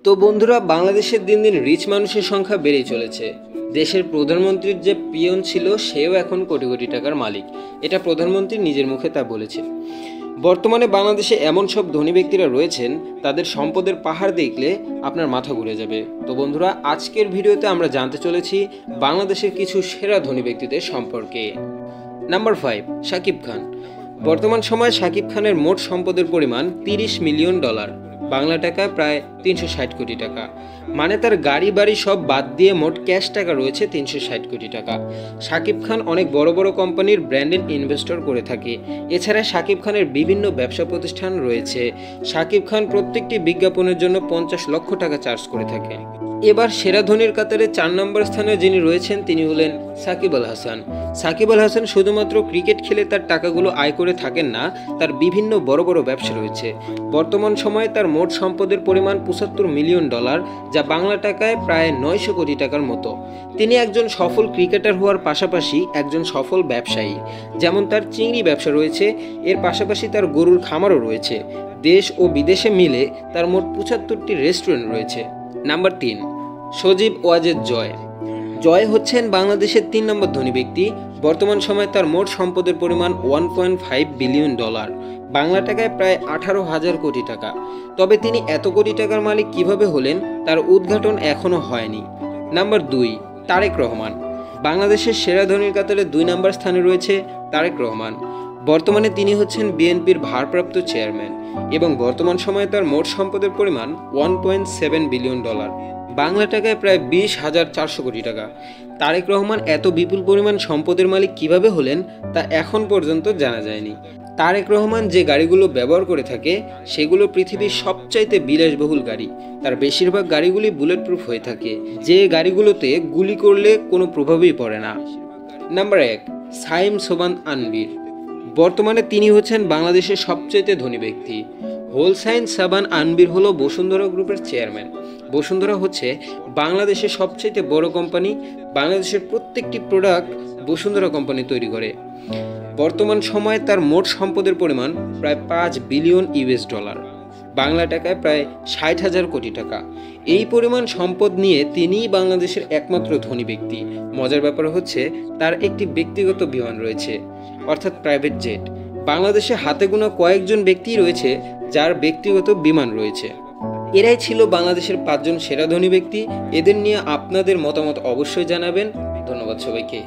তো বন্ধুরা, বাংলাদেশের দিন দিন রিচ মানুষের সংখ্যা বেড়েই চলেছে। দেশের প্রধানমন্ত্রীর যে পিয়ন ছিল সেও এখন কোটি কোটি টাকার মালিক। এটা প্রধানমন্ত্রী নিজের মুখে তা বলেছে। বর্তমানে বাংলাদেশে এমন সব ধনী ব্যক্তিরা রয়েছেন, তাদের সম্পদের পাহাড় দেখলে আপনার মাথা ঘুরে যাবে। তো বন্ধুরা, আজকের ভিডিওতে আমরা জানতে চলেছি বাংলাদেশের কিছু সেরা ধনী ব্যক্তিদের সম্পর্কে। নাম্বার 5, শাকিব খান। বর্তমান সময়ে শাকিব খানের মোট সম্পদের পরিমাণ $30 মিলিয়ন, বাংলা টাকায় প্রায় 360 কোটি টাকা। মানে তার গাড়ি বাড়ি সব বাদ দিয়ে মোট ক্যাশ টাকা রয়েছে 360 কোটি টাকা। শাকিব খান অনেক বড় বড় কোম্পানির ব্র্যান্ডেড ইনভেস্টর করে থাকে। এছাড়া শাকিব খানের বিভিন্ন ব্যবসা প্রতিষ্ঠান রয়েছে। শাকিব খান প্রত্যেকটি বিজ্ঞাপনের জন্য 50 লক্ষ টাকা চার্জ করে থাকে। এবার সেরা ধনীর কাতারে 4 নম্বর স্থানে যিনি রয়েছেন তিনি হলেন সাকিব আল হাসান। সাকিব আল হাসান শুধুমাত্র ক্রিকেট খেলে তার টাকাগুলো আয় করে থাকেন না, তার বিভিন্ন বড় বড় ব্যবসা রয়েছে। বর্তমান সময়ে তার মোট সম্পদের পরিমাণ $75 মিলিয়ন, যা বাংলা টাকায় প্রায় 900 কোটি টাকার মতো। তিনি একজন সফল ক্রিকেটার হওয়ার পাশাপাশি একজন সফল ব্যবসায়ী। যেমন তার চিংড়ি ব্যবসা রয়েছে, এর পাশাপাশি তার গরুর খামারও রয়েছে। দেশ ও বিদেশে মিলে তার মোট 75টি রেস্টুরেন্ট রয়েছে। নাম্বার 3, সজীব ওয়াজেদ জয়। জয় হচ্ছেন বাংলাদেশের 3 নম্বর ধনী ব্যক্তি। বর্তমান সময়ে তার মোট সম্পদের পরিমাণ $1.5 বিলিয়ন, বাংলা টাকায় প্রায় 18,000 কোটি টাকা। তবে তিনি এত কোটি টাকার মালিক কিভাবে হলেন, তার উদ্ঘাটন এখনও হয়নি। নাম্বার 2, তারেক রহমান। বাংলাদেশের সেরা ধনীর কাতারে 2 নম্বর স্থানে রয়েছে তারেক রহমান। বর্তমানে তিনি হচ্ছেন বিএনপির ভারপ্রাপ্ত চেয়ারম্যান এবং বর্তমান সময়ে তার মোট সম্পদের পরিমাণ $1.7 বিলিয়ন, বাংলা টাকায় প্রায় 20,400 কোটি টাকা। তারেক রহমান এত বিপুল পরিমাণ সম্পদের মালিক কিভাবে হলেন তা এখন পর্যন্ত জানা যায়নি। তারেক রহমান যে গাড়িগুলো ব্যবহার করে থাকে সেগুলো পৃথিবীর সবচাইতে বিলাসবহুল গাড়ি। তার বেশিরভাগ গাড়িগুলি বুলেট প্রুফ হয়ে থাকে, যে গাড়িগুলোতে গুলি করলে কোনো প্রভাবই পড়ে না। নাম্বার 1, সাইম সোবান আনবির। বর্তমানে তিনি হচ্ছেন বাংলাদেশের সবচাইতে ধনী ব্যক্তি। হোলসাইন সাবান আনবির হলো বসুন্ধরা গ্রুপের চেয়ারম্যান। বসুন্ধরা হচ্ছে বাংলাদেশের সবচাইতে বড় কোম্পানি। বাংলাদেশের প্রত্যেকটি প্রোডাক্ট বসুন্ধরা কোম্পানি তৈরি করে। বর্তমান সময়ে তার মোট সম্পদের পরিমাণ প্রায় $5 বিলিয়ন, বাংলা টাকায় প্রায় 60,000 কোটি টাকা। এই পরিমাণ সম্পদ নিয়ে তিনিই বাংলাদেশের একমাত্র ধনী ব্যক্তি। মজার ব্যাপার হচ্ছে তার একটি ব্যক্তিগত বিমান রয়েছে, অর্থাৎ প্রাইভেট জেট। বাংলাদেশে হাতে গোনা কয়েকজন ব্যক্তি রয়েছে যার ব্যক্তিগত বিমান রয়েছে। এরাই ছিল বাংলাদেশের 5 জন সেরা ধনী ব্যক্তি। এদের নিয়ে আপনাদের মতামত অবশ্যই জানাবেন। ধন্যবাদ সবাইকে।